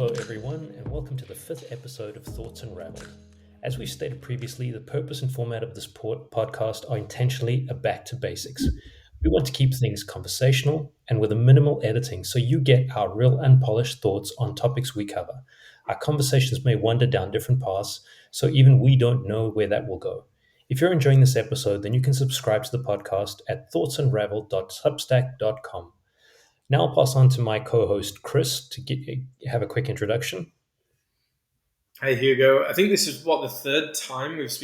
Hello, everyone, and welcome to the fifth episode of Thoughts Unraveled. As we stated previously, the purpose and format of this podcast are intentionally a back to basics. We want to keep things conversational and with a minimal editing so you get our real unpolished thoughts on topics we cover. Our conversations may wander down different paths, so even we don't know where that will go. If you're enjoying this episode, then you can subscribe to the podcast at thoughtsunraveled.substack.com. Now I'll pass on to my co-host Chris to have a quick introduction. Hey Hugo, I think this is the third time we've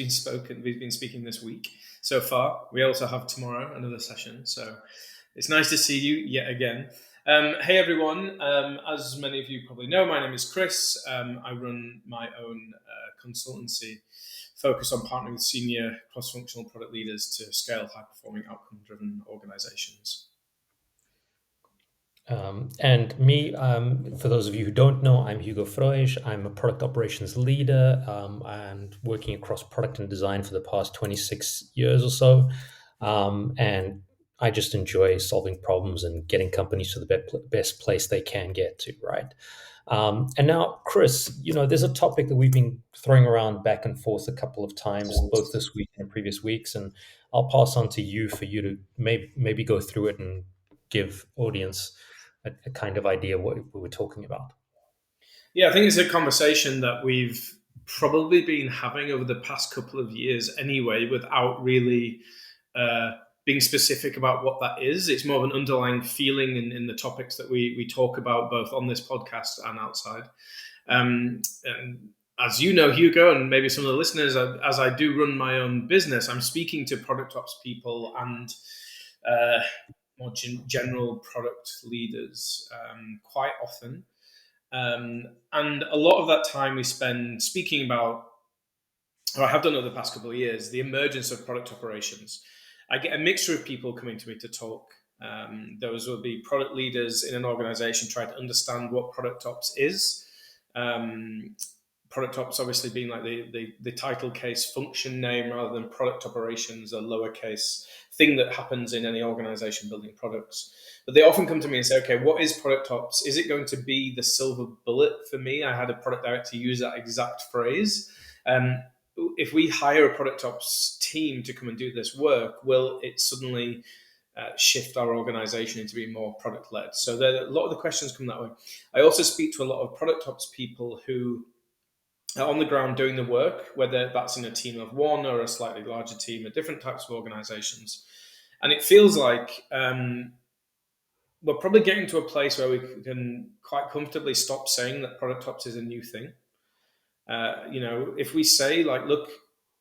been speaking this week so far. We also have tomorrow another session, so it's nice to see you yet again. Hey everyone, as many of you probably know, my name is Chris. I run my own consultancy focused on partnering with senior cross-functional product leaders to scale high-performing, outcome-driven organizations. And me, for those of you who don't know, I'm Hugo. I'm a product operations leader and working across product and design for the past 26 years or so. And I just enjoy solving problems and getting companies to the best place they can get to, right? And now, Chris, there's a topic that we've been throwing around back and forth a couple of times, both this week and previous weeks, and I'll pass on to you for you to maybe go through it and give audience a kind of idea what we were talking about. Yeah, I think it's a conversation that we've probably been having over the past couple of years anyway, without really being specific about what that is. It's more of an underlying feeling in the topics that we talk about, both on this podcast and outside. And as you know, Hugo, and maybe some of the listeners, as I do run my own business, I'm speaking to product ops people and more general product leaders quite often. And a lot of that time we spend speaking about, or I have done over the past couple of years, the emergence of product operations. I get a mixture of people coming to me to talk. Those will be product leaders in an organization trying to understand what product ops is. Product ops obviously being like the title case function name rather than product operations, a lowercase thing that happens in any organization building products. But they often come to me and say, okay, what is product ops? Is it going to be the silver bullet for me? I had a product director use that exact phrase. If we hire a product ops team to come and do this work, will it suddenly shift our organization into being more product led? So a lot of the questions come that way. I also speak to a lot of product ops people who are on the ground doing the work, whether that's in a team of one or a slightly larger team at different types of organizations. And it feels like we're probably getting to a place where we can quite comfortably stop saying that product ops is a new thing. If we say like, look,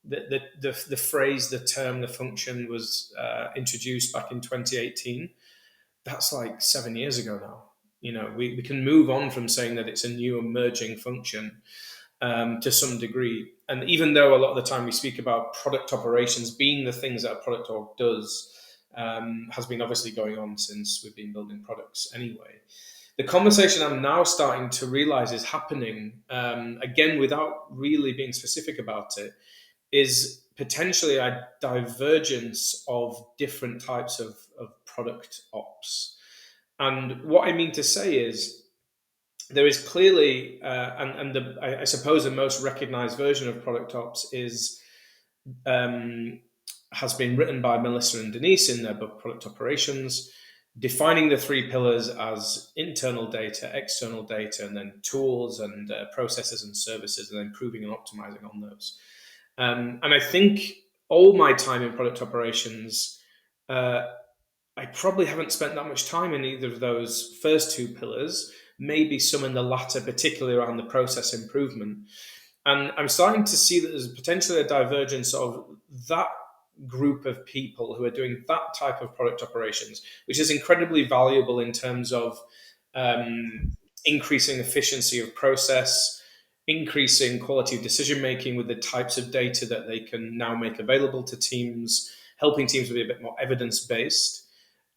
the phrase, the term, the function was introduced back in 2018. That's like 7 years ago now. We can move on from saying that it's a new emerging function to some degree. And even though a lot of the time we speak about product operations being the things that a product org does, has been obviously going on since we've been building products anyway. The conversation I'm now starting to realize is happening, again, without really being specific about it, is potentially a divergence of different types of product ops. And what I mean to say is, there is clearly, I suppose the most recognized version of product ops has been written by Melissa and Denise in their book Product Operations, defining the three pillars as internal data, external data, and then tools and processes and services, and then improving and optimizing on those. And I think all my time in product operations, I probably haven't spent that much time in either of those first two pillars, maybe some in the latter, particularly around the process improvement. And I'm starting to see that there's potentially a divergence of that group of people who are doing that type of product operations, which is incredibly valuable in terms of increasing efficiency of process, increasing quality of decision making with the types of data that they can now make available to teams, helping teams to be a bit more evidence based.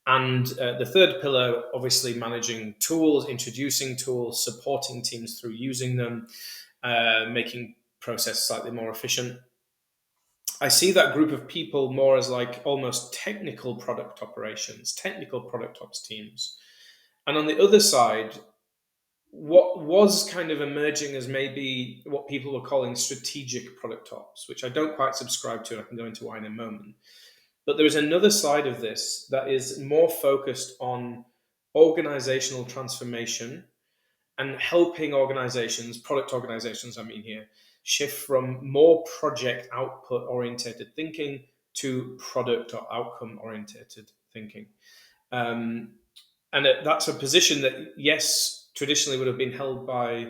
And the third pillar, obviously managing tools, introducing tools, supporting teams through using them, making process slightly more efficient. I see that group of people more as like almost technical product operations, technical product ops teams. And on the other side, what was kind of emerging as maybe what people were calling strategic product ops, which I don't quite subscribe to, and I can go into why in a moment. But there is another side of this that is more focused on organizational transformation and helping organizations, product organizations, I mean here, shift from more project output orientated thinking to product or outcome orientated thinking. Um, and that's a position that, yes, traditionally would have been held by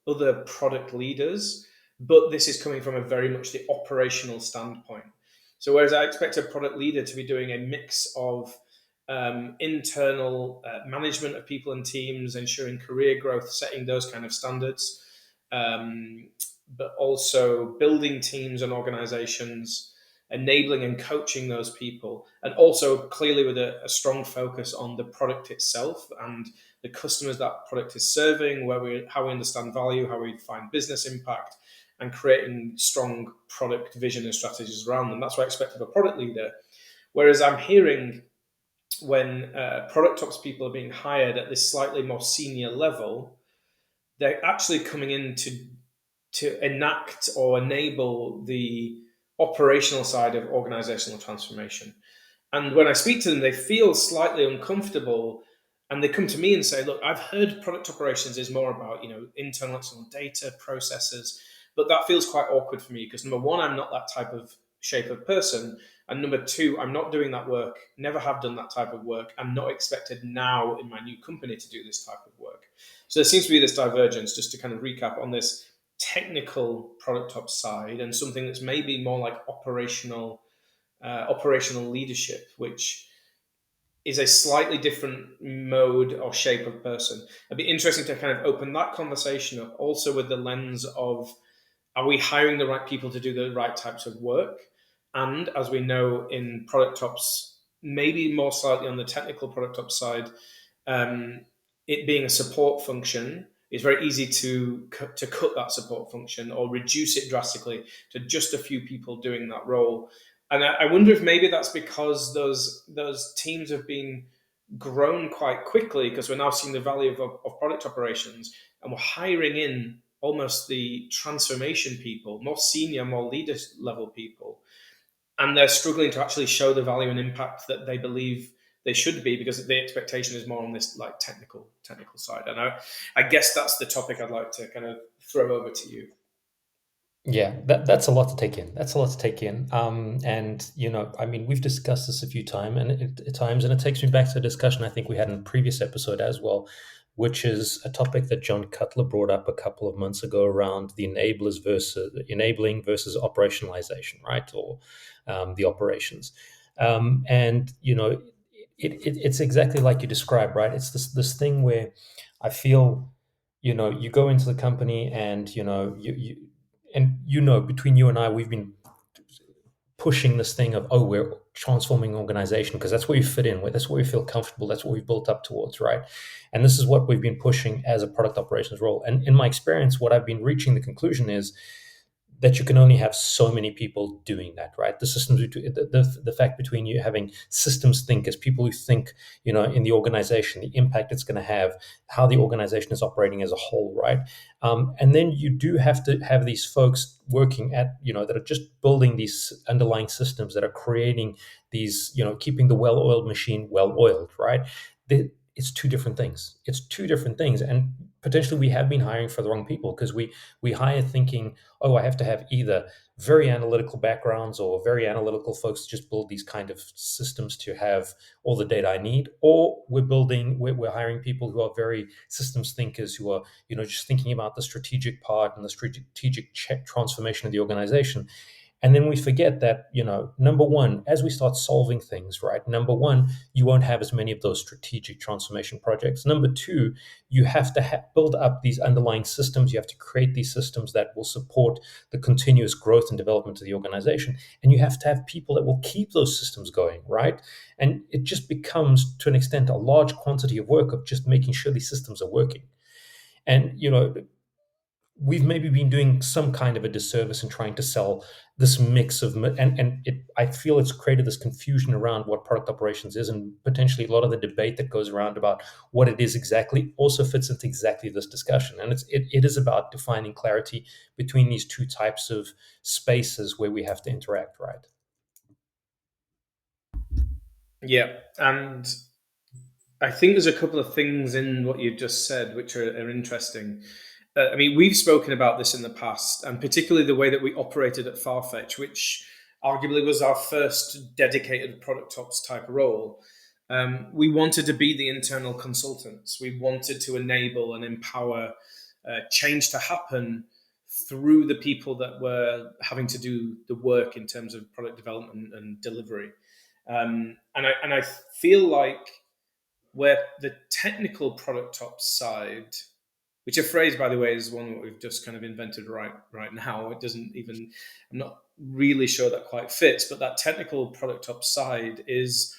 other product leaders, but this is coming from a very much the operational standpoint. So, whereas I expect a product leader to be doing a mix of internal management of people and teams, ensuring career growth, setting those kind of standards, um, but also building teams and organizations, enabling and coaching those people, and also clearly with a strong focus on the product itself and the customers that product is serving, how we understand value, how we find business impact, and creating strong product vision and strategies around them. That's what I expect of a product leader. Whereas I'm hearing when product ops people are being hired at this slightly more senior level, they're actually coming in to enact or enable the operational side of organizational transformation. And when I speak to them, they feel slightly uncomfortable, and they come to me and say, "Look, I've heard product operations is more about internal external data processes, but that feels quite awkward for me because number one, I'm not that type of shape of person, and number two, I'm not doing that work. Never have done that type of work. I'm not expected now in my new company to do this type of work." So there seems to be this divergence. Just to kind of recap on this technical product ops side and something that's maybe more like operational leadership, which is a slightly different mode or shape of person. It'd be interesting to kind of open that conversation up also with the lens of, are we hiring the right people to do the right types of work? And as we know in product ops, maybe more slightly on the technical product ops side, um, it being a support function, it's very easy to cut that support function or reduce it drastically to just a few people doing that role. And I wonder if maybe that's because those teams have been grown quite quickly because we're now seeing the value of product operations, and we're hiring in almost the transformation people, more senior, more leader level people, and they're struggling to actually show the value and impact that they believe they should be because the expectation is more on this like technical side. And I guess that's the topic I'd like to kind of throw over to you. Yeah, that's a lot to take in. That's a lot to take in. And I mean, we've discussed this a few times, and it takes me back to a discussion I think we had in a previous episode as well, which is a topic that John Cutler brought up a couple of months ago around the enablers versus enabling versus operationalization, right? Or the operations. And it's exactly like you described, right? It's this thing where I feel, you go into the company and between you and I, we've been pushing this thing of, oh, we're transforming organization because that's where we fit in with, that's where we feel comfortable, that's what we've built up towards, right? And this is what we've been pushing as a product operations role. And in my experience, what I've been reaching the conclusion is that you can only have so many people doing that, right? The systems, the fact between you having systems thinkers, people who think, in the organization, the impact it's going to have, how the organization is operating as a whole, right? And then you do have to have these folks working at, that are just building these underlying systems that are creating these, keeping the well-oiled machine well-oiled, right? It's two different things. It's two different things, and potentially we have been hiring for the wrong people because we hire thinking, oh, I have to have either very analytical backgrounds or very analytical folks to just build these kind of systems to have all the data I need, or we're hiring people who are very systems thinkers who are, just thinking about the strategic part and the strategic transformation of the organization. And then we forget that, number one, as we start solving things, right? Number one, you won't have as many of those strategic transformation projects. Number two, you have to build up these underlying systems. You have to create these systems that will support the continuous growth and development of the organization. And you have to have people that will keep those systems going, right? And it just becomes, to an extent, a large quantity of work of just making sure these systems are working. And, we've maybe been doing some kind of a disservice in trying to sell this mix of and it, I feel it's created this confusion around what product operations is, and potentially a lot of the debate that goes around about what it is exactly also fits into exactly this discussion. And it is about defining clarity between these two types of spaces where we have to interact, right? Yeah, and I think there's a couple of things in what you've just said which are interesting. I mean, we've spoken about this in the past, and particularly the way that we operated at Farfetch, which arguably was our first dedicated product ops type role. We wanted to be the internal consultants. We wanted to enable and empower change to happen through the people that were having to do the work in terms of product development and delivery. And I feel like where the technical product ops side, which a phrase by the way is one that we've just kind of invented right now. It doesn't even, I'm not really sure that quite fits, but that technical product ops side is,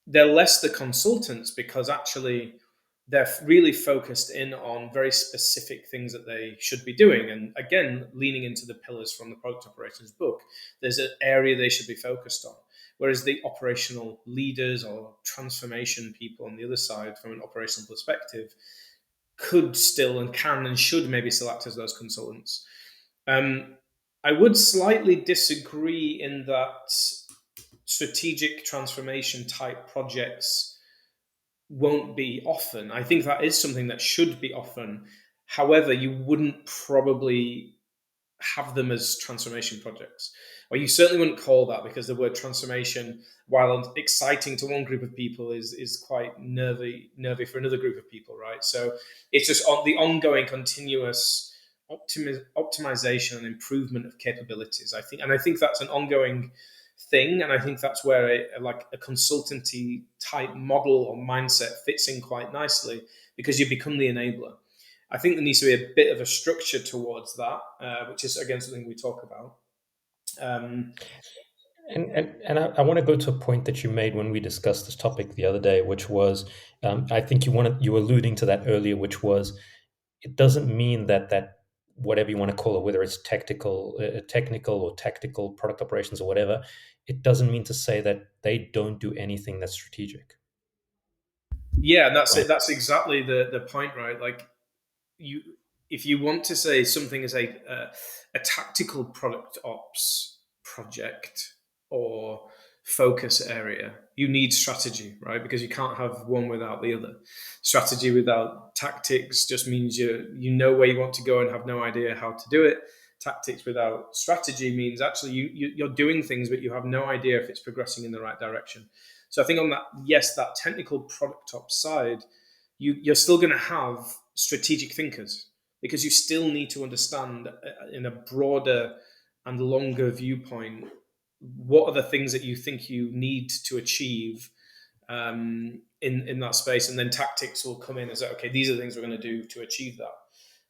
they're less the consultants because actually they're really focused in on very specific things that they should be doing. And again, leaning into the pillars from the product operations book, there's an area they should be focused on. Whereas the operational leaders or transformation people on the other side, from an operational perspective, could still and can and should maybe still act as those consultants. Um, I would slightly disagree in that strategic transformation type projects won't be often. I think that is something that should be often. However, you wouldn't probably have them as transformation projects. Or you certainly wouldn't call that, because the word transformation, while exciting to one group of people, is quite nervy for another group of people, right? So it's just on the ongoing, continuous optimization and improvement of capabilities. I think that's an ongoing thing, and I think that's where like a consultancy type model or mindset fits in quite nicely, because you become the enabler. I think there needs to be a bit of a structure towards that, which is again something we talk about. Um, And I want to go to a point that you made when we discussed this topic the other day, which was, I think you were alluding to that earlier, which was, it doesn't mean that whatever you want to call it, whether it's technical or tactical product operations or whatever, it doesn't mean to say that they don't do anything that's strategic, yeah, and that's right? it. That's exactly the point, right? Like, you, if you want to say something is a tactical product ops project or focus area, you need strategy, right? Because you can't have one without the other. Strategy without tactics just means you know where you want to go and have no idea how to do it. Tactics without strategy means actually you're doing things, but you have no idea if it's progressing in the right direction. So I think on that, yes, that technical product ops side, you're still going to have strategic thinkers, because you still need to understand in a broader and longer viewpoint what are the things that you think you need to achieve in that space, and then tactics will come in as, okay, these are the things we're going to do to achieve that.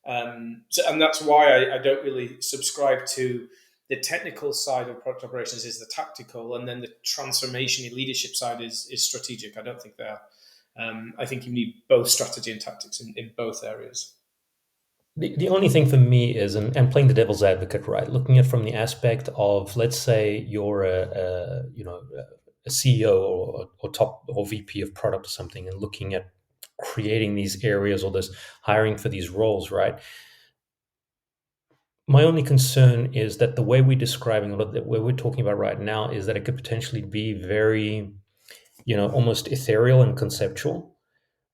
And that's why I don't really subscribe to the technical side of product operations is the tactical, and then the transformation and leadership side is strategic. I don't think they're. I think you need both strategy and tactics in both areas. The only thing for me is, and playing the devil's advocate, right? Looking at from the aspect of, let's say you're a CEO or top or VP of product or something, and looking at creating these areas or this hiring for these roles, right? My only concern is that the way we're describing what we're talking about right now is that it could potentially be very, almost ethereal and conceptual,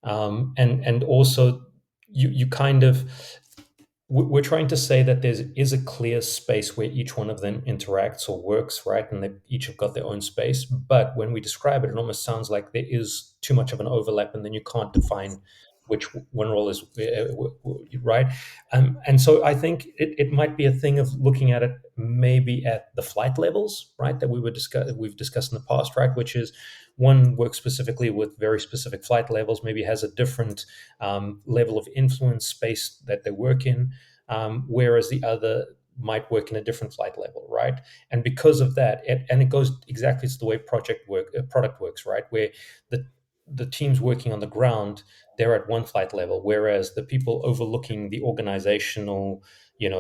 and also you kind of, we're trying to say that there is a clear space where each one of them interacts or works, right? And they each have got their own space. But when we describe it, it almost sounds like there is too much of an overlap, and then you can't define which one role is right. And so I think it might be a thing of looking at it maybe at the flight levels, right? That we've discussed in the past, right? Which is, one works specifically with very specific flight levels, maybe has a different level of influence space that they work in, whereas the other might work in a different flight level, right? And because of that, and it goes exactly to the way product works, right? Where the teams working on the ground, they're at one flight level, whereas the people overlooking the organizational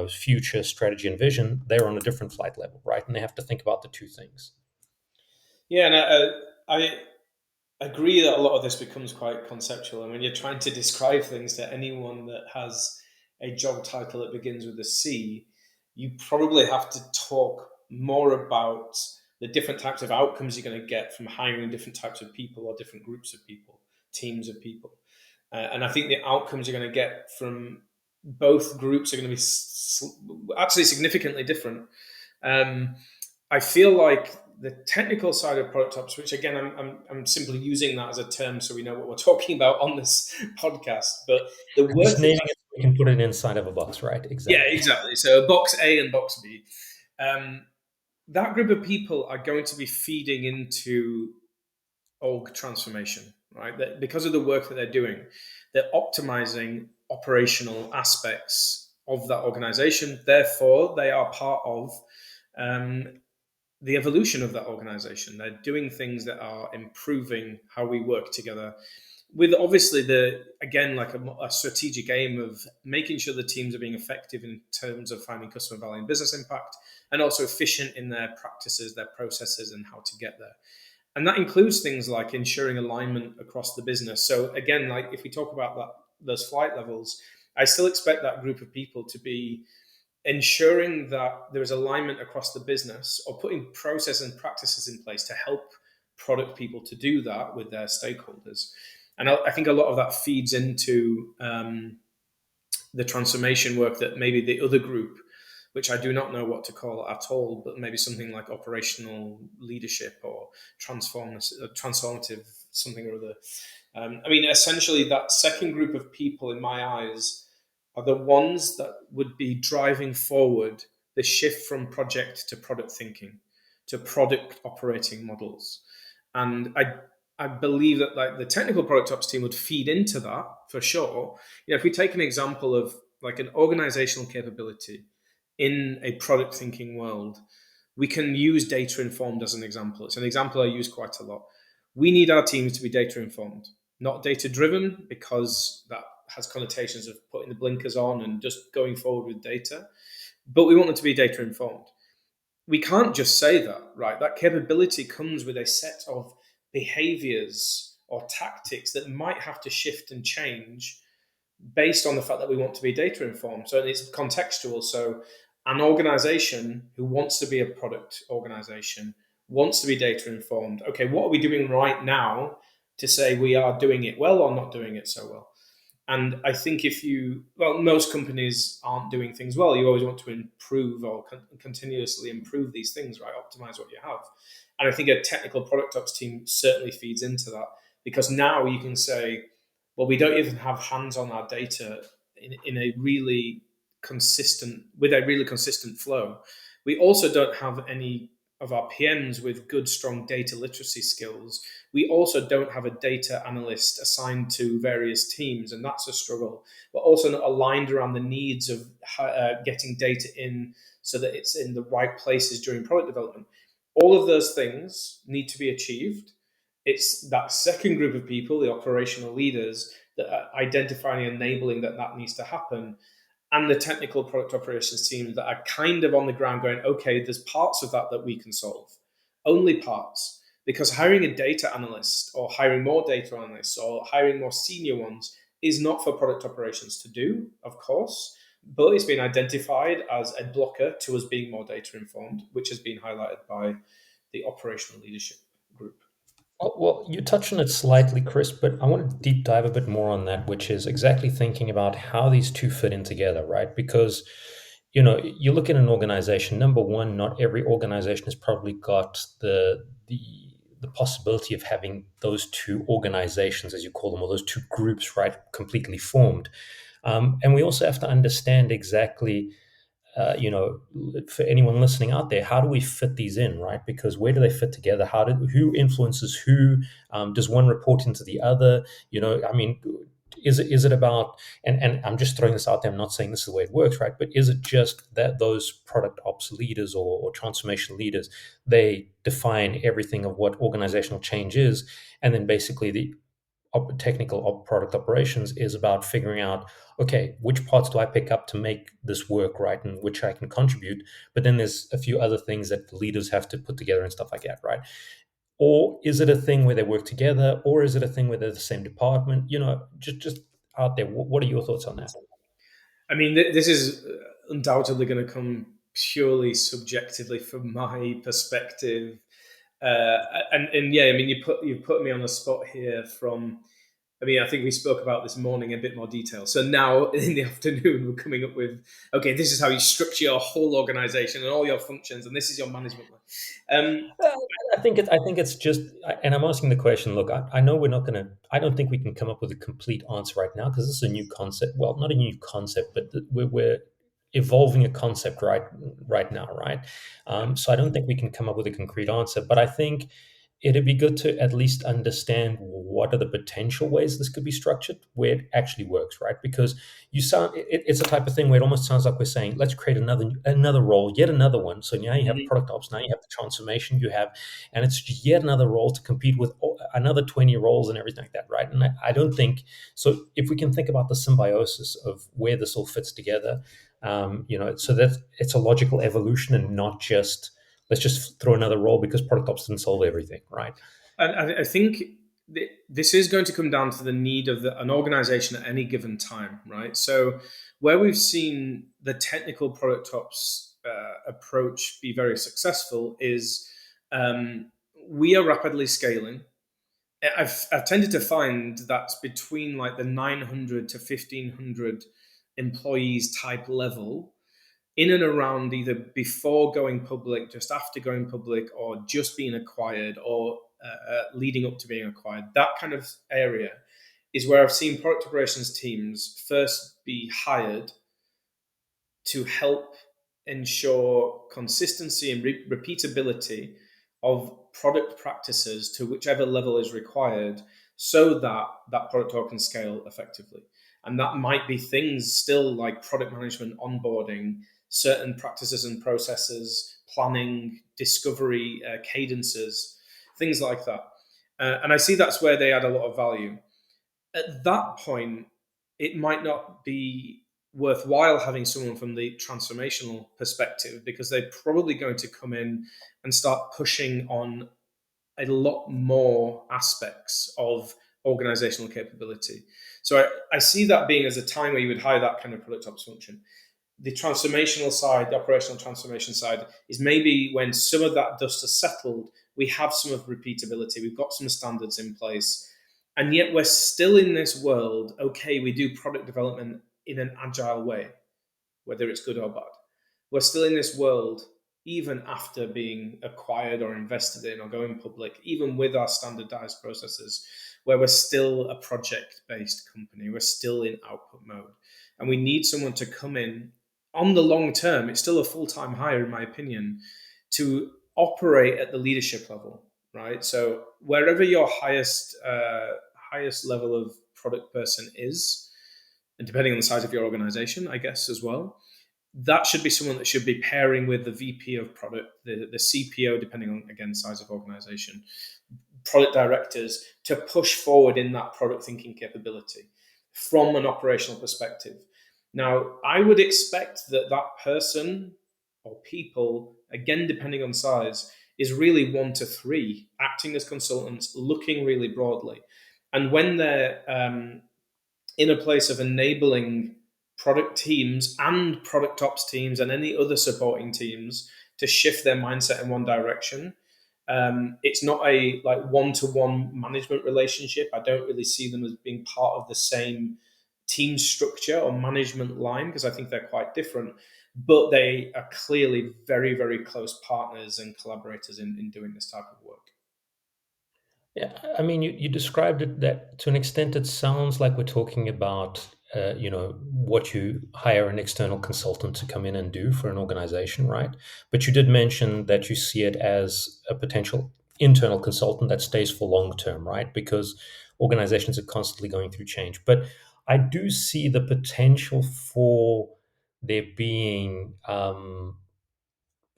future strategy and vision, they're on a different flight level, right? And they have to think about the two things. Yeah, and I agree that a lot of this becomes quite conceptual. And when you're trying to describe things to anyone that has a job title that begins with a C, you probably have to talk more about the different types of outcomes you're going to get from hiring different types of people or different groups of people, teams of people. And I think the outcomes you're going to get from both groups are going to be actually significantly different. Um, I feel like the technical side of product ops, which again, I'm simply using that as a term so we know what we're talking about on this podcast, but the I'm work just that, naming it so we can put it inside of a box, right? yeah, Exactly. exactly. So box A and box B. Um, that group of people are going to be feeding into org transformation, right? That because of the work that they're doing, they're optimizing operational aspects of that organization. Therefore, they are part of um, the evolution of that organization. They're doing things that are improving how we work together. With obviously the again like a strategic aim of making sure the teams are being effective in terms of finding customer value and business impact, and also efficient in their practices, their processes, and how to get there. And that includes things like ensuring alignment across the business. So again, like if we talk about that those flight levels, I still expect that group of people to be ensuring that there is alignment across the business or putting process and practices in place to help product people to do that with their stakeholders. And I think a lot of that feeds into the transformation work that maybe the other group, which I do not know what to call at all, but maybe something like operational leadership or transformative something or other. I mean, essentially, that second group of people, in my eyes, are the ones that would be driving forward the shift from project to product thinking, to product operating models. And I believe that like the technical product ops team would feed into that for sure. If we take an example of like an organizational capability in a product thinking world, we can use data informed as an example. It's an example I use quite a lot. We need our teams to be data informed, not data driven, because that has connotations of putting the blinkers on and just going forward with data. But we want them to be data informed. We can't just say that, right? That capability comes with a set of behaviors or tactics that might have to shift and change based on the fact that we want to be data informed. So it's contextual. So an organization who wants to be a product organization wants to be data informed. Okay, what are we doing right now to say we are doing it well or not doing it so well? And I think most companies aren't doing things well. You always want to improve or continuously improve these things, right? Optimize what you have. And I think a technical product ops team certainly feeds into that because now you can say, well, we don't even have hands on our data in a really with a really consistent flow. We also don't have any of our PMs with good, strong data literacy skills. We also don't have a data analyst assigned to various teams, and that's a struggle. We're also not aligned around the needs of getting data in so that it's in the right places during product development. All of those things need to be achieved. It's that second group of people, the operational leaders, that are identifying and enabling that needs to happen, and the technical product operations teams that are kind of on the ground going, okay, there's parts of that we can solve, only parts. Because hiring a data analyst or hiring more data analysts or hiring more senior ones is not for product operations to do, of course, but it's been identified as a blocker to us being more data informed, which has been highlighted by the operational leadership group. Well, you touched on it slightly, Chris, but I want to deep dive a bit more on that, which is exactly thinking about how these two fit in together, right? Because, you look at an organization, number one, not every organization has probably got the possibility of having those two organizations, as you call them, or those two groups, right, completely formed. And we also have to understand exactly for anyone listening out there, how do we fit these in, right? Because where do they fit together? Who influences who? Does one report into the other? I mean, is it about? And I'm just throwing this out there. I'm not saying this is the way it works, right? But is it just that those product ops leaders or transformation leaders, they define everything of what organizational change is, and then basically the technical product operations is about figuring out, okay, which parts do I pick up to make this work right and which I can contribute. But then there's a few other things that the leaders have to put together and stuff like that, right? Or is it a thing where they work together, or is it a thing where they're the same department? Just out there, what are your thoughts on that? I mean, this is undoubtedly going to come purely subjectively from my perspective. And yeah, I mean, you put me on the spot here. From, I mean, I think we spoke about this morning in a bit more detail. So now in the afternoon, we're coming up with, okay, this is how you structure your whole organization and all your functions, and this is your management line. Well, I think it's just, and I'm asking the question. Look, I know we're not going to. I don't think we can come up with a complete answer right now because this is a new concept. Well, not a new concept, but we're evolving a concept right now, right? So I don't think we can come up with a concrete answer. But I think it'd be good to at least understand what are the potential ways this could be structured where it actually works, right? Because it's a type of thing where it almost sounds like we're saying, let's create another role, yet another one. So now you have Mhm. product ops, now you have the transformation you have, and it's just yet another role to compete with another 20 roles and everything like that, right? And I don't think so. If we can think about the symbiosis of where this all fits together, so that it's a logical evolution and not just let's just throw another role because product ops didn't solve everything, right? And I think this is going to come down to the need of an organization at any given time, right? So, where we've seen the technical product ops approach be very successful is we are rapidly scaling. I've tended to find that between like the 900 to 1500 employees type level, in and around either before going public, just after going public, or just being acquired, or leading up to being acquired. That kind of area is where I've seen product operations teams first be hired to help ensure consistency and repeatability of product practices to whichever level is required so that that product org can scale effectively. And that might be things still like product management, onboarding, certain practices and processes, planning, discovery, cadences, things like that. And I see that's where they add a lot of value. At that point, it might not be worthwhile having someone from the transformational perspective because they're probably going to come in and start pushing on a lot more aspects of organizational capability. So I see that being as a time where you would hire that kind of product ops function. The transformational side, the operational transformation side, is maybe when some of that dust has settled, we have some of repeatability, we've got some standards in place, and yet we're still in this world. Okay, we do product development in an agile way, whether it's good or bad. We're still in this world even after being acquired or invested in or going public, even with our standardized processes, where we're still a project based company. We're still in output mode. And we need someone to come in on the long term. It's still a full time hire, in my opinion, to operate at the leadership level, right? So wherever your highest level of product person is, and depending on the size of your organization, I guess as well, that should be someone that should be pairing with the VP of product, the CPO, depending on again size of organization, product directors to push forward in that product thinking capability from an operational perspective. Now, I would expect that that person or people, again depending on size, is really 1 to 3, acting as consultants, looking really broadly, and when they're in a place of enabling product teams and product ops teams and any other supporting teams to shift their mindset in one direction. It's not a like one-to-one management relationship. I don't really see them as being part of the same team structure or management line because I think they're quite different. But they are clearly very, very close partners and collaborators in doing this type of work. Yeah, I mean, you described it that to an extent it sounds like we're talking about, what you hire an external consultant to come in and do for an organization, right? But you did mention that you see it as a potential internal consultant that stays for long term, right? Because organizations are constantly going through change. But I do see the potential for there being, I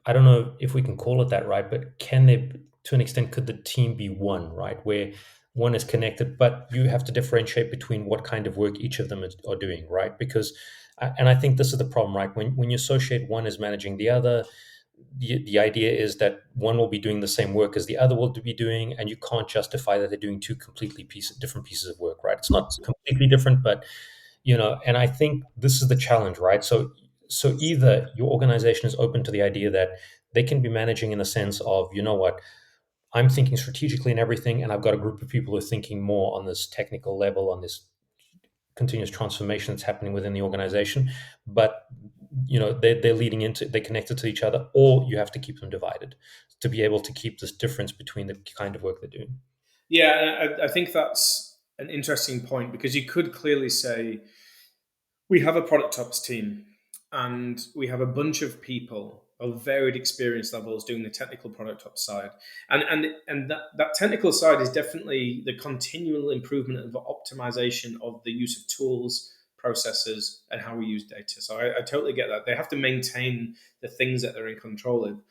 don't know if we can call it that, right? But can there, to an extent, could the team be one, right? Where one is connected, but you have to differentiate between what kind of work each of them are doing, right? Because, and I think this is the problem, right? When you associate one as managing the other, the idea is that one will be doing the same work as the other will be doing, and you can't justify that they're doing two different pieces of work, right? It's not completely different, but and I think this is the challenge, right? So either your organization is open to the idea that they can be managing in the sense of, you know what, I'm thinking strategically and everything, and I've got a group of people who are thinking more on this technical level, on this continuous transformation that's happening within the organization. But they're leading into, they're connected to each other, or you have to keep them divided to be able to keep this difference between the kind of work they're doing. Yeah, I think that's an interesting point because you could clearly say we have a product ops team and we have a bunch of people of varied experience levels doing the technical product ops side. And that technical side is definitely the continual improvement of the optimization of the use of tools, processes, and how we use data. So I totally get that. They have to maintain the things that they're in control of.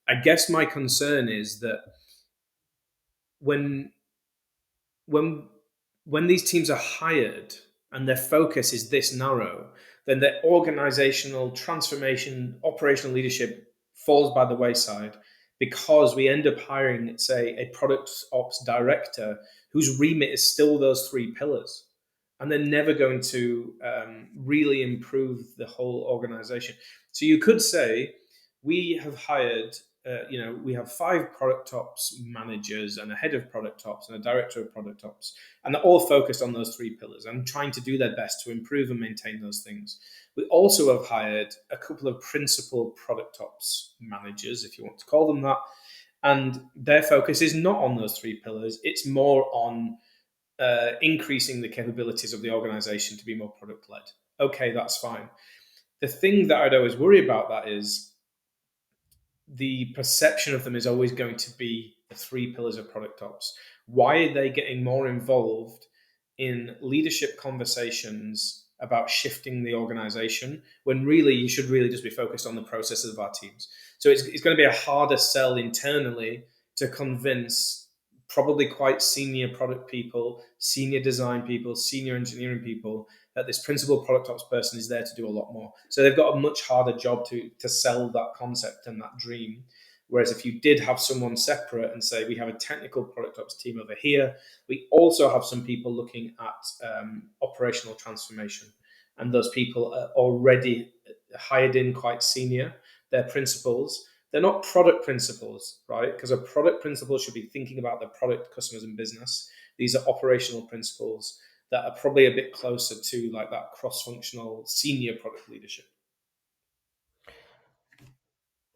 I guess my concern is that when when when these teams are hired and their focus is this narrow, then their organizational transformation, operational leadership falls by the wayside because we end up hiring, say, a product ops director whose remit is still those three pillars. And they're never going to really improve the whole organization. So you could say we have hired we have five product ops managers and a head of product ops and a director of product ops, and they're all focused on those three pillars and trying to do their best to improve and maintain those things. We also have hired a couple of principal product ops managers, if you want to call them that, and their focus is not on those three pillars. It's more on increasing the capabilities of the organization to be more product led. Okay, that's fine. The thing that I'd always worry about that is the perception of them is always going to be the three pillars of product ops. Why are they getting more involved in leadership conversations about shifting the organization when really you should really just be focused on the processes of our teams? So it's going to be a harder sell internally to convince probably quite senior product people, senior design people, senior engineering people that this principal product ops person is there to do a lot more. So they've got a much harder job to sell that concept and that dream. Whereas if you did have someone separate and say, we have a technical product ops team over here, we also have some people looking at operational transformation. And those people are already hired in quite senior. They're principals. They're not product principals, right? Because a product principal should be thinking about the product, customers, and business. These are operational principals that are probably a bit closer to like that cross-functional senior product leadership.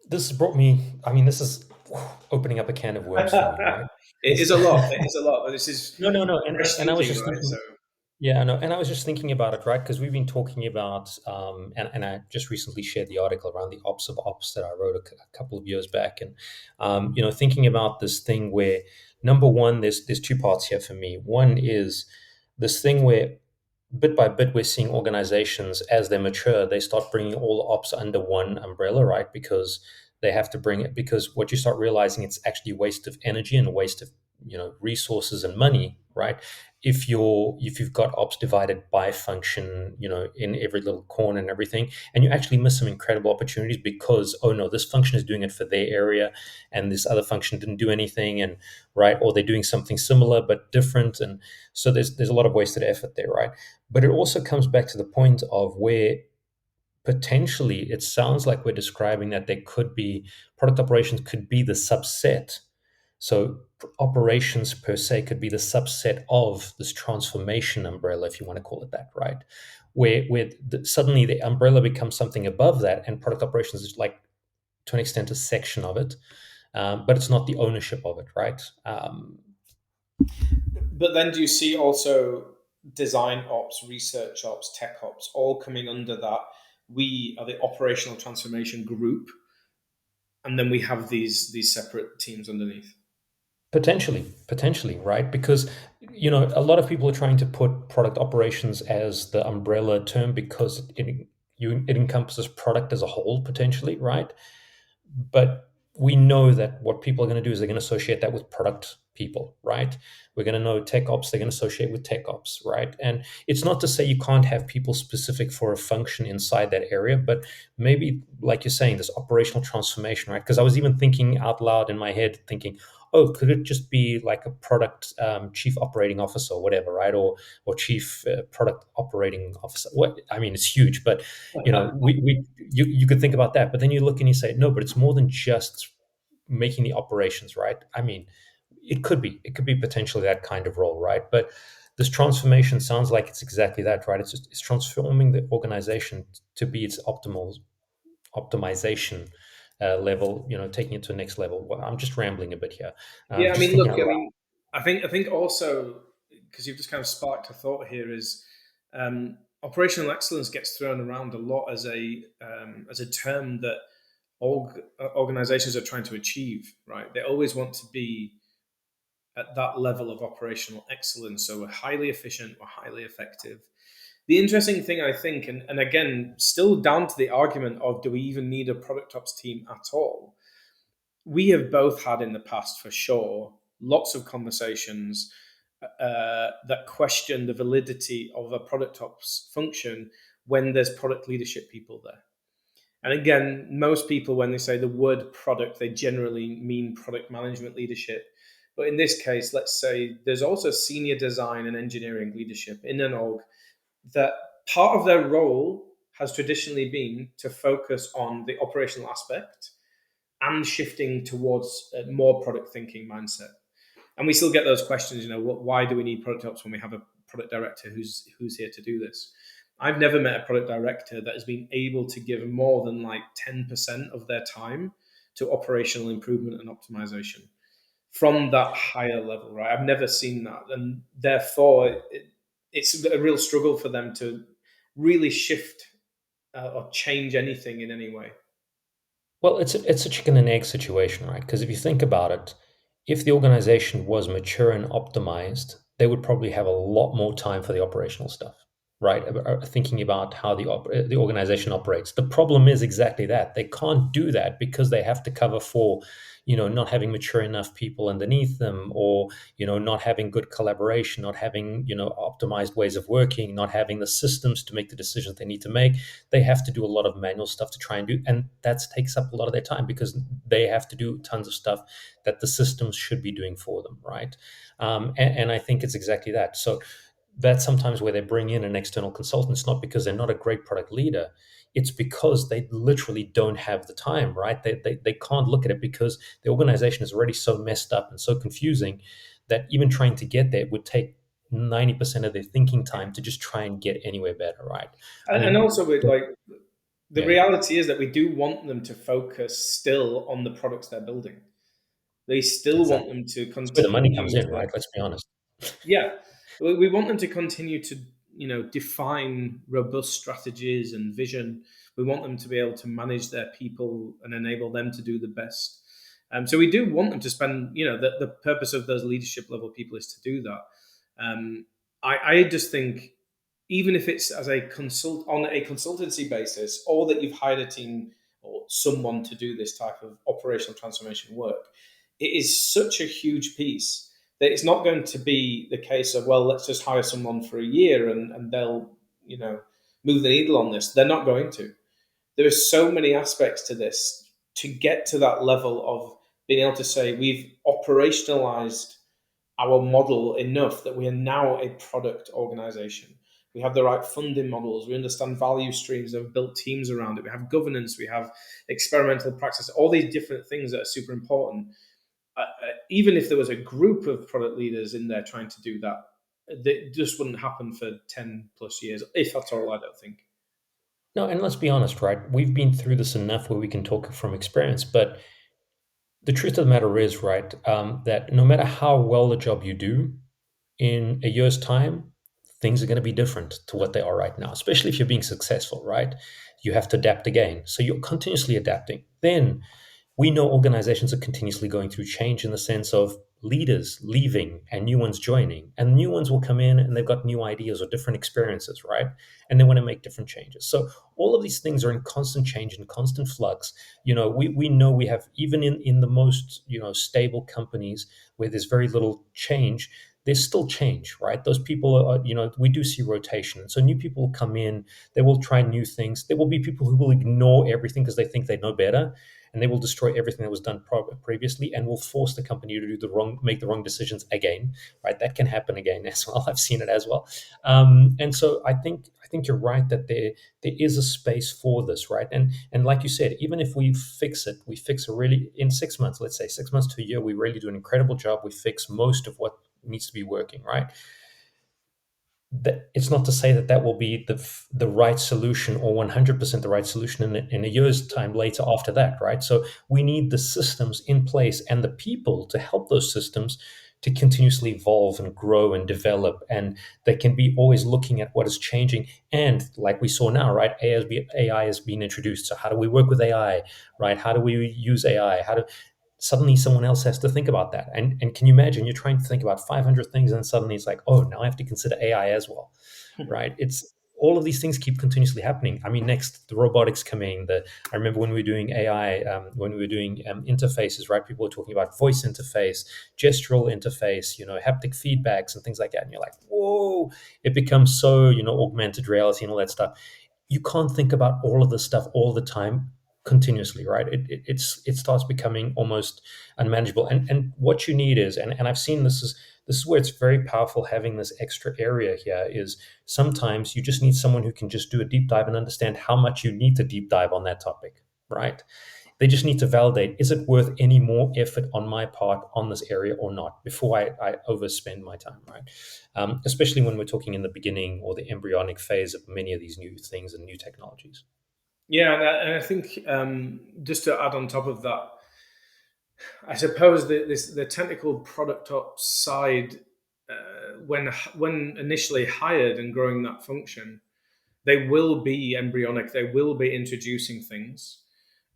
This has brought me, I mean, this is opening up a can of worms for me, right? It is This, a lot. It is a lot, but this is no, no, no. fresh And I was thinking, just right? So thinking, yeah, no, and I was just thinking about it, right? Because we've been talking about, and I just recently shared the article around the ops of ops that I wrote a couple of years back, and thinking about this thing where number one, there's two parts here for me. One is this thing where bit by bit we're seeing organizations as they mature, they start bringing all the ops under one umbrella, right? Because they have to bring it, because what you start realizing, it's actually a waste of energy and a waste of resources and money, right? If you've got ops divided by function, in every little corner and everything, and you actually miss some incredible opportunities because, oh no, this function is doing it for their area and this other function didn't do anything, and right, or they're doing something similar but different, and so there's a lot of wasted effort there, right? But it also comes back to the point of where potentially it sounds like we're describing that there could be product operations could be the subset. So operations per se could be the subset of this transformation umbrella, if you want to call it that, right? Where suddenly the umbrella becomes something above that, and product operations is like, to an extent, a section of it, but it's not the ownership of it, right? but then do you see also design ops, research ops, tech ops all coming under that? We are the operational transformation group, and then we have these separate teams underneath. Potentially, right? Because a lot of people are trying to put product operations as the umbrella term because it encompasses product as a whole potentially, right? But we know that what people are going to do is they're going to associate that with product people, right? We're going to know tech ops, they're going to associate with tech ops, right? And it's not to say you can't have people specific for a function inside that area, but maybe, like you're saying, this operational transformation, right? Because I was even thinking out loud in my head, thinking, oh, could it just be like a product chief operating officer or whatever, right? Or chief product operating officer. What I mean, it's huge, but you could think about that, but then you look and you say, no, but it's more than just making the operations, right? I mean, it could be potentially that kind of role, right? But this transformation sounds like it's exactly that, right? It's transforming the organization to be its optimal optimization level, taking it to the next level. Well, I'm just rambling a bit here. Yeah, I Just mean, thinking look, out I loud. mean, I think also because you've just kind of sparked a thought here is operational excellence gets thrown around a lot as a term that organizations are trying to achieve, right? They always want to be at that level of operational excellence, so we're highly efficient, we're highly effective. The interesting thing, I think, and again, still down to the argument of do we even need a product ops team at all? We have both had in the past, for sure, lots of conversations that question the validity of a product ops function when there's product leadership people there. And again, most people, when they say the word product, they generally mean product management leadership. But in this case, let's say there's also senior design and engineering leadership in an org that part of their role has traditionally been to focus on the operational aspect and shifting towards a more product thinking mindset. And we still get those questions, why do we need product ops when we have a product director who's here to do this? I've never met a product director that has been able to give more than like 10% of their time to operational improvement and optimization from that higher level, right? I've never seen that. And therefore, it's a real struggle for them to really shift or change anything in any way. Well, it's a chicken and egg situation, right? Because if you think about it, if the organization was mature and optimized, they would probably have a lot more time for the operational stuff, right? Thinking about how the organization operates. The problem is exactly that they can't do that because they have to cover for, not having mature enough people underneath them, or not having good collaboration, not having optimized ways of working, not having the systems to make the decisions they need to make. They have to do a lot of manual stuff to try and do, and that takes up a lot of their time because they have to do tons of stuff that the systems should be doing for them, right? And I think it's exactly that. So that's sometimes where they bring in an external consultant. It's not because they're not a great product leader, it's because they literally don't have the time, right? They can't look at it because the organization is already so messed up and so confusing that even trying to get there would take 90% of their thinking time to just try and get anywhere better, right? I And mean, also, with like the yeah, yeah. reality is that we do want them to focus still on the products they're building. They still want Exactly. them to That's where the money comes continue in, to, right? Let's be honest. yeah, we want them to continue to, define robust strategies and vision. We want them to be able to manage their people and enable them to do the best. So we do want them to spend, the purpose of those leadership level people is to do that. I just think even if it's as a consult on a consultancy basis, or that you've hired a team or someone to do this type of operational transformation work, it is such a huge piece that it's not going to be the case of, well, let's just hire someone for a year and they'll, move the needle on this. They're not going to. There are so many aspects to this to get to that level of being able to say we've operationalized our model enough that we are now a product organization. We have the right funding models. We understand value streams. We've built teams around it. We have governance. We have experimental practice. All these different things that are super important. Even if there was a group of product leaders in there trying to do that, it just wouldn't happen for 10 plus years, if that's all, I don't think. No, and let's be honest, right? We've been through this enough where we can talk from experience. But the truth of the matter is, right, that no matter how well the job you do, in a year's time, things are going to be different to what they are right now, especially if you're being successful, right? You have to adapt again. So you're continuously adapting. Then we know organizations are continuously going through change in the sense of leaders leaving and new ones joining, and new ones will come in and they've got new ideas or different experiences, right? And they want to make different changes. So all of these things are in constant change and constant flux. We know we have, even in the most stable companies where there's very little change, there's still change, right? Those people are, we do see rotation. So new people will come in, they will try new things. There will be people who will ignore everything because they think they know better, and they will destroy everything that was done previously, and will force the company to make the wrong decisions again, right? That can happen again as well. I've seen it as well. And so I think you're right that there is a space for this, right? And like you said, even if we fix it really in 6 months, let's say 6 months to a year, we really do an incredible job. We fix most of what needs to be working, right? That it's not to say that that will be the right solution or 100% the right solution in a year's time later after that, right? So we need the systems in place and the people to help those systems to continuously evolve and grow and develop, and they can be always looking at what is changing. And like we saw now, right, AI has been introduced. So how do we work with AI, right? How do we use AI? How do Suddenly someone else has to think about that? And can you imagine, you're trying to think about 500 things and suddenly it's like, oh, now I have to consider AI as well, right? It's All of these things keep continuously happening. I mean, next the robotics coming. I remember when we were doing AI, when we were doing interfaces, right? People were talking about voice interface, gestural interface, haptic feedbacks and things like that. And you're like, whoa! It becomes so, augmented reality and all that stuff. You can't think about all of this stuff all the time continuously, right? It starts becoming almost unmanageable. And what you need is, and I've seen this is where it's very powerful, having this extra area here, is sometimes you just need someone who can just do a deep dive and understand how much you need to deep dive on that topic, right? They just need to validate, is it worth any more effort on my part on this area or not, before I overspend my time, right? Especially when we're talking in the beginning or the embryonic phase of many of these new things and new technologies. Yeah, and I think just to add on top of that, I suppose the technical product ops side, when initially hired and growing that function, they will be embryonic. They will be introducing things,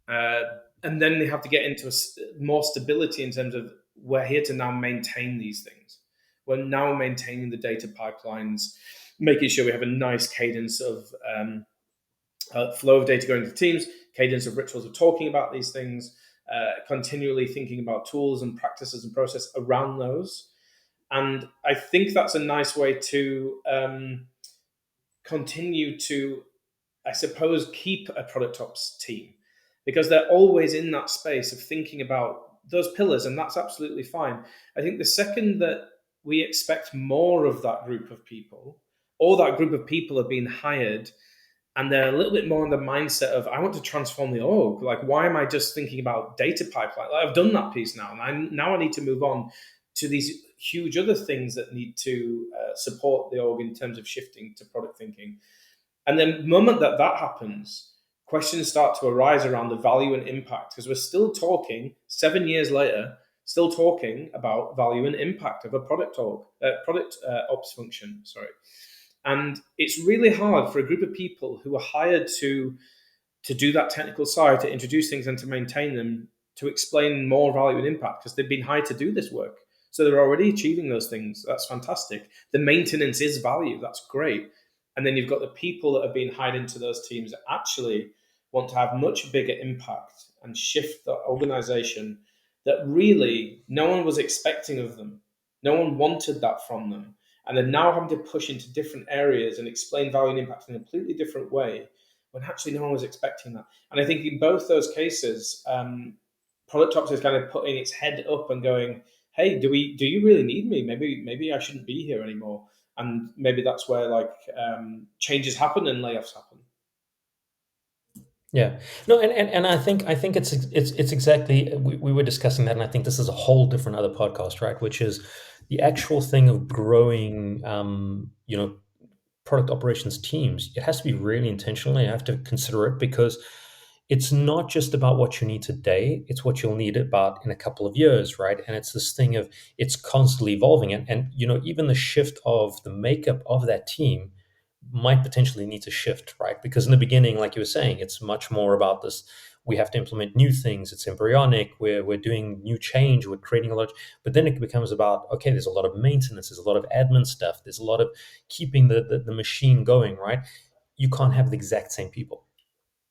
uh, and then they have to get into more stability in terms of, we're here to now maintain these things. We're now maintaining the data pipelines, making sure we have a nice cadence of flow of data going to teams, cadence of rituals of talking about these things, continually thinking about tools and practices and process around those. And I think that's a nice way to continue to, I suppose, keep a product ops team, because they're always in that space of thinking about those pillars, and that's absolutely fine. I think the second that we expect more of that group of people, or that group of people are being hired and they're a little bit more in the mindset of, I want to transform the org. Like, why am I just thinking about data pipeline? Like, I've done that piece now, and now I need to move on to these huge other things that need to support the org in terms of shifting to product thinking. And then the moment that that happens, questions start to arise around the value and impact, because we're still talking 7 years later, still talking about value and impact of a product ops function. Sorry. And it's really hard for a group of people who are hired to do that technical side, to introduce things and to maintain them, to explain more value and impact, because they've been hired to do this work. So they're already achieving those things. That's fantastic. The maintenance is value. That's great. And then you've got the people that have been hired into those teams that actually want to have much bigger impact and shift the organization that really no one was expecting of them. No one wanted that from them. And they're now having to push into different areas and explain value and impact in a completely different way, when actually no one was expecting that. And I think in both those cases, Product Ops is kind of putting its head up and going, "Hey, do you really need me? Maybe I shouldn't be here anymore." And maybe that's where changes happen and layoffs happen. Yeah. No, and I think it's exactly, we were discussing that, and I think this is a whole different other podcast, right? Which is the actual thing of growing, product operations teams. It has to be really intentional. You have to consider it, because it's not just about what you need today, it's what you'll need about in a couple of years, right? And it's this thing of, it's constantly evolving, and even the shift of the makeup of that team might potentially need to shift, right? Because in the beginning, like you were saying, it's much more about this, we have to implement new things. It's embryonic. We're doing new change. We're creating a lot. But then it becomes about, okay, there's a lot of maintenance. There's a lot of admin stuff. There's a lot of keeping the machine going, right? You can't have the exact same people,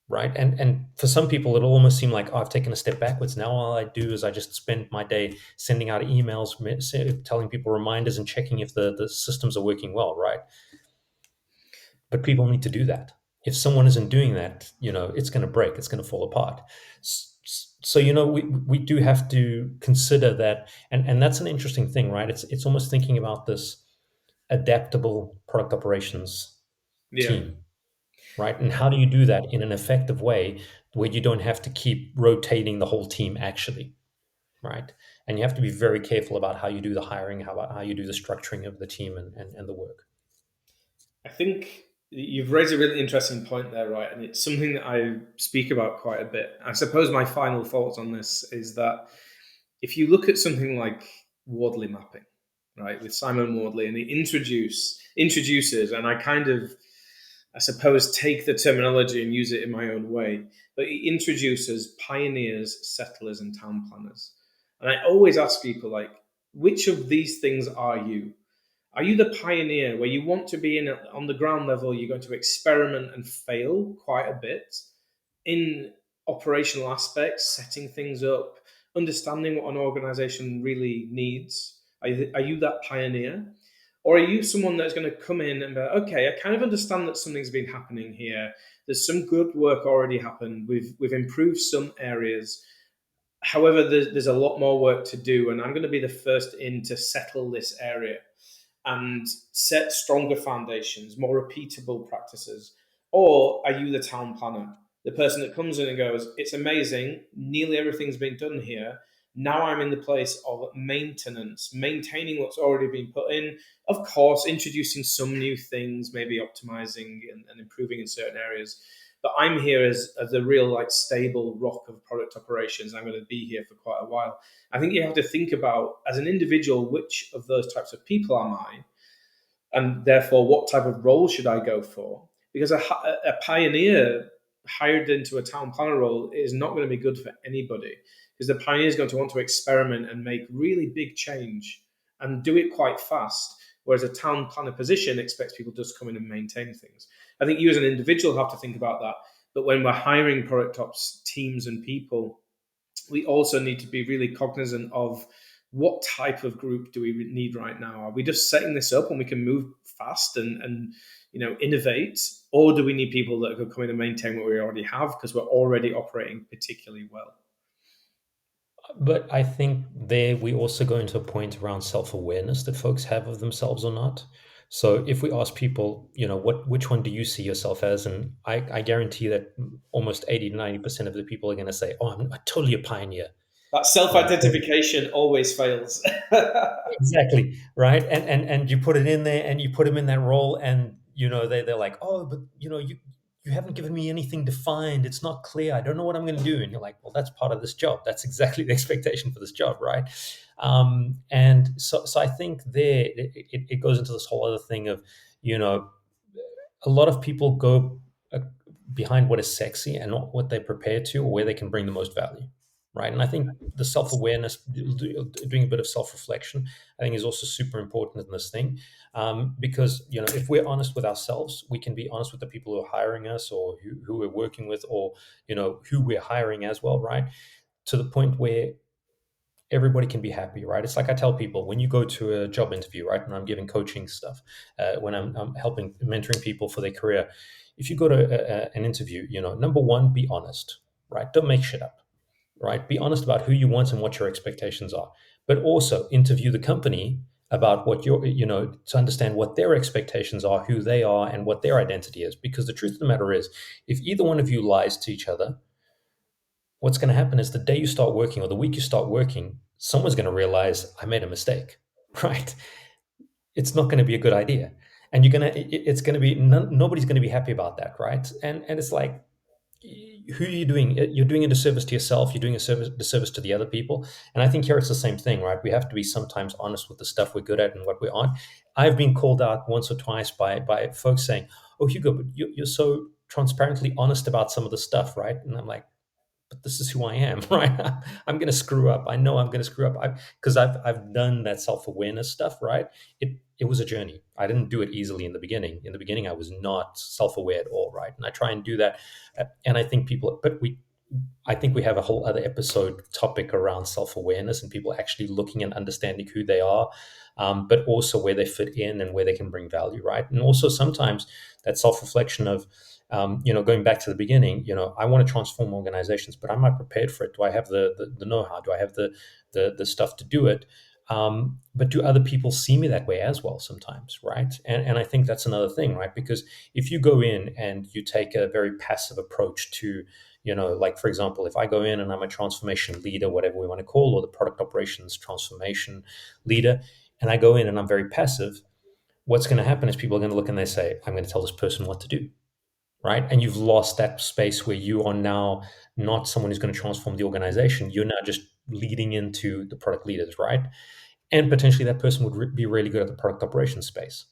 right? And for some people, it'll almost seem like, oh, I've taken a step backwards. Now all I do is I just spend my day sending out emails, telling people reminders, and checking if the systems are working well, right? But people need to do that. If someone isn't doing that, it's going to break. It's going to fall apart. So we do have to consider that, and that's an interesting thing, right? It's almost thinking about this adaptable product operations Yeah. team, right? And how do you do that in an effective way where you don't have to keep rotating the whole team actually, right? And you have to be very careful about how you do the hiring, how you do the structuring of the team and the work. I think you've raised a really interesting point there, right? And it's something that I speak about quite a bit. I suppose my final thoughts on this is that if you look at something like Wardley mapping, right, with Simon Wardley, and he introduces, and I kind of, I suppose, take the terminology and use it in my own way, but he introduces pioneers, settlers, and town planners. And I always ask people, like, which of these things are you? Are you the pioneer where you want to be in on the ground level? You're going to experiment and fail quite a bit in operational aspects, setting things up, understanding what an organization really needs? Are you that pioneer? Or are you someone that's going to come in and be like, okay, I kind of understand that something's been happening here. There's some good work already happened. We've improved some areas. However, there's a lot more work to do, and I'm going to be the first in to settle this area and set stronger foundations, more repeatable practices? Or are you the town planner, the person that comes in and goes, it's amazing, nearly everything's been done here. Now I'm in the place of maintenance, maintaining what's already been put in. Of course, introducing some new things, maybe optimizing and improving in certain areas. But I'm here as a real like stable rock of product operations. I'm going to be here for quite a while. I think you have to think about as an individual, which of those types of people am I? And therefore, what type of role should I go for? Because a pioneer hired into a town planner role is not going to be good for anybody, because the pioneer is going to want to experiment and make really big change and do it quite fast. Whereas a town planner position expects people to just come in and maintain things. I think you as an individual have to think about that. But when we're hiring product ops teams and people, we also need to be really cognizant of what type of group do we need right now. Are we just setting this up and we can move fast and innovate, or do we need people that can come in and maintain what we already have because we're already operating particularly well? But I think there we also go into a point around self-awareness that folks have of themselves or not. So if we ask people, which one do you see yourself as? And I guarantee that almost 80 to 90% of the people are going to say, oh, I'm totally a pioneer. That Right. self-identification always fails. Exactly, right? And you put it in there and you put them in that role, and they're like, oh, but you haven't given me anything defined. It's not clear. I don't know what I'm going to do. And you're like, well, that's part of this job. That's exactly the expectation for this job, right? And so I think there it goes into this whole other thing of, you know a lot of people go behind what is sexy and not what they prepare to or where they can bring the most value, right? And I think the self-awareness, doing a bit of self-reflection, I think is also super important in this thing, because if we're honest with ourselves, we can be honest with the people who are hiring us or who we're working with, or who we're hiring as well, right? To the point where everybody can be happy, right? It's like I tell people when you go to a job interview, right? And I'm giving coaching stuff, when I'm helping mentoring people for their career. If you go to an interview, number one, be honest, right? Don't make shit up, right? Be honest about who you want and what your expectations are, but also interview the company about what to understand what their expectations are, who they are, and what their identity is. Because the truth of the matter is, if either one of you lies to each other, what's going to happen is the day you start working or the week you start working, someone's going to realize I made a mistake, right? It's not going to be a good idea. And it's going to be, nobody's going to be happy about that, right? And it's like, who are you doing? You're doing a disservice to yourself. You're doing a disservice to the other people. And I think here it's the same thing, right? We have to be sometimes honest with the stuff we're good at and what we aren't. I've been called out once or twice by folks saying, "Oh, Hugo, but you're so transparently honest about some of the stuff, right?" And I'm like, but this is who I am, right? I'm going to screw up. I know I'm going to screw up because I've done that self awareness stuff, right? It was a journey. I didn't do it easily in the beginning. In the beginning, I was not self aware at all, right? And I try and do that, and I think people, but we I think we have a whole other episode topic around self awareness and people actually looking and understanding who they are, but also where they fit in and where they can bring value, right? And also sometimes that self reflection of, going back to the beginning, I want to transform organizations, but am I prepared for it? Do I have the know how? Do I have the stuff to do it? But do other people see me that way as well sometimes, right? And I think that's another thing, right? Because if you go in and you take a very passive approach to, like for example, if I go in and I'm a transformation leader, whatever we want to call, or the product operations transformation leader, and I go in and I'm very passive, what's going to happen is people are going to look and they say, I'm going to tell this person what to do, right? And you've lost that space where you are now not someone who's going to transform the organization. You're now just leading into the product leaders, right? And potentially that person would be really good at the product operations space,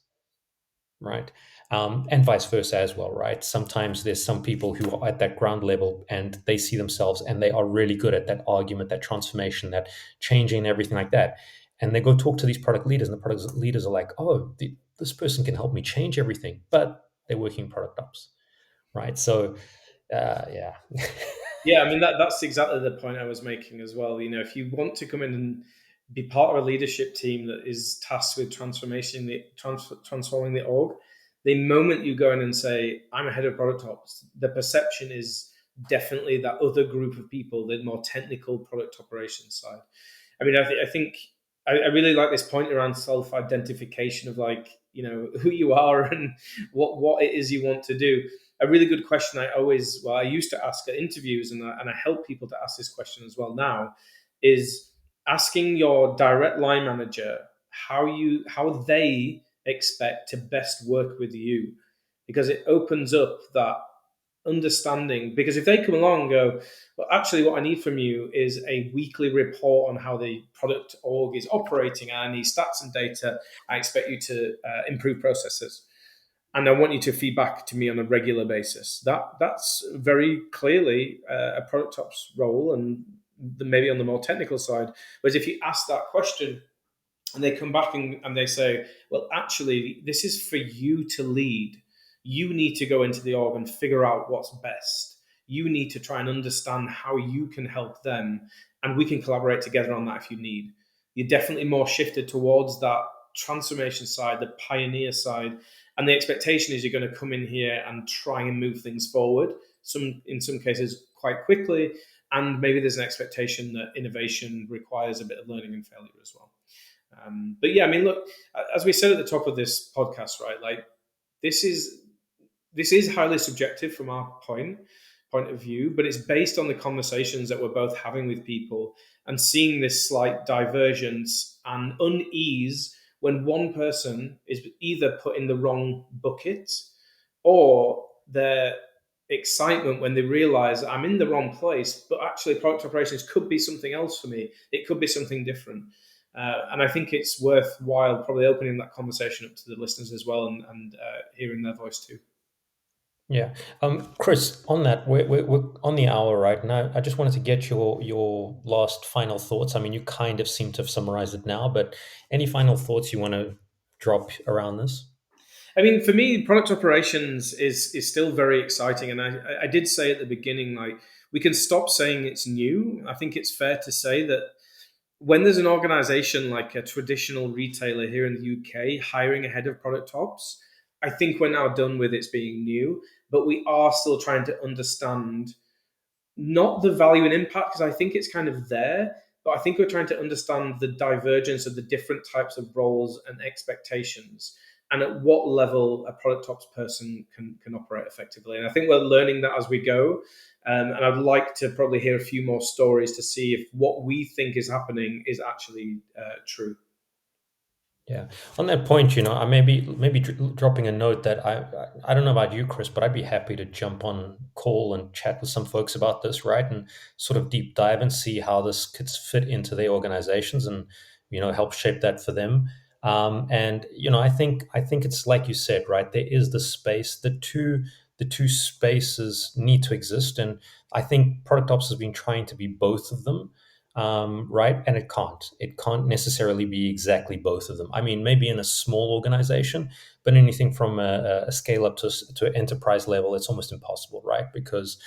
right? And vice versa as well, right? Sometimes there's some people who are at that ground level and they see themselves and they are really good at that argument, that transformation, that changing, everything like that. And they go talk to these product leaders, and the product leaders are like, "Oh, this person can help me change everything," but they're working product ops, right? So, yeah, Yeah, I mean that's exactly the point I was making as well. If you want to come in and be part of a leadership team that is tasked with transforming the org, the moment you go in and say, "I'm a head of product ops," the perception is definitely that other group of people, the more technical product operations side. I mean, I think I really like this point around self identification of, like, who you are and what it is you want to do. A really good question I used to ask at interviews, and I help people to ask this question as well now, is asking your direct line manager how they expect to best work with you, because it opens up that understanding. Because if they come along and go, well, actually, what I need from you is a weekly report on how the product org is operating, and I need stats and data. I expect you to improve processes, and I want you to feedback to me on a regular basis. That's very clearly a product ops role, and maybe on the more technical side. Whereas if you ask that question and they come back and they say, well, actually, this is for you to lead. You need to go into the org and figure out what's best. You need to try and understand how you can help them, and we can collaborate together on that if you need. You're definitely more shifted towards that transformation side, the pioneer side, and the expectation is you're going to come in here and try and move things forward. In some cases, quite quickly, and maybe there's an expectation that innovation requires a bit of learning and failure as well. But yeah, I mean, look, as we said at the top of this podcast, right? Like, this is this is highly subjective from our point of view, but it's based on the conversations that we're both having with people and seeing this slight divergence and unease when one person is either put in the wrong bucket, or their excitement when they realize I'm in the wrong place, but actually product operations could be something else for me. It could be something different. And I think it's worthwhile probably opening that conversation up to the listeners as well, and hearing their voice too. yeah. Chris, on that, we're on the hour right now. I just wanted to get your last final thoughts. I mean, you kind of seem to have summarized it now, but any final thoughts you want to drop around this? I mean, for me, product operations is still very exciting, and I did say at the beginning, like, we can stop saying it's new. I think it's fair to say that when there's an organization like a traditional retailer here in the UK hiring a head of product ops, I think we're now done with it's being new, but we are still trying to understand not the value and impact, because I think it's kind of there, but I think we're trying to understand the divergence of the different types of roles and expectations, and at what level a product ops person can operate effectively. And I think we're learning that as we go. And I'd like to probably hear a few more stories to see if what we think is happening is actually true. Yeah. On that point, I maybe dropping a note that I don't know about you, Chris, but I'd be happy to jump on call and chat with some folks about this, right? And sort of deep dive and see how this could fit into their organizations and help shape that for them. And I think it's like you said, right? There is the space. the two spaces need to exist. And I think product ops has been trying to be both of them, right? And it can't. It can't necessarily be exactly both of them. I mean, maybe in a small organization, but anything from a scale up to enterprise level, it's almost impossible, right? Because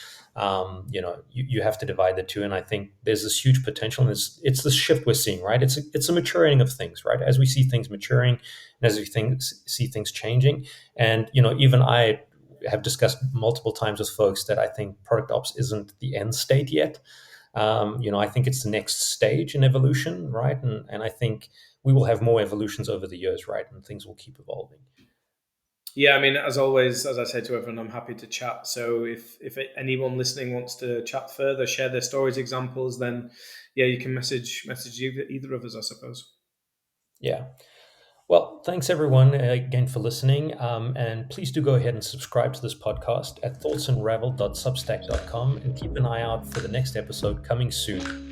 you have to divide the two. And I think there's this huge potential, and it's the shift we're seeing, right? It's a maturing of things, right? As we see things maturing, and as we see things changing, and even I have discussed multiple times with folks that I think product ops isn't the end state yet. I think it's the next stage in evolution, right? And I think we will have more evolutions over the years, right? And things will keep evolving. Yeah, I mean, as always, as I say to everyone, I'm happy to chat. So if anyone listening wants to chat further, share their stories, examples, then yeah, you can message either of us, I suppose. Yeah. Well, thanks everyone again for listening. And please do go ahead and subscribe to this podcast at thoughtsunravel.substack.com and keep an eye out for the next episode coming soon.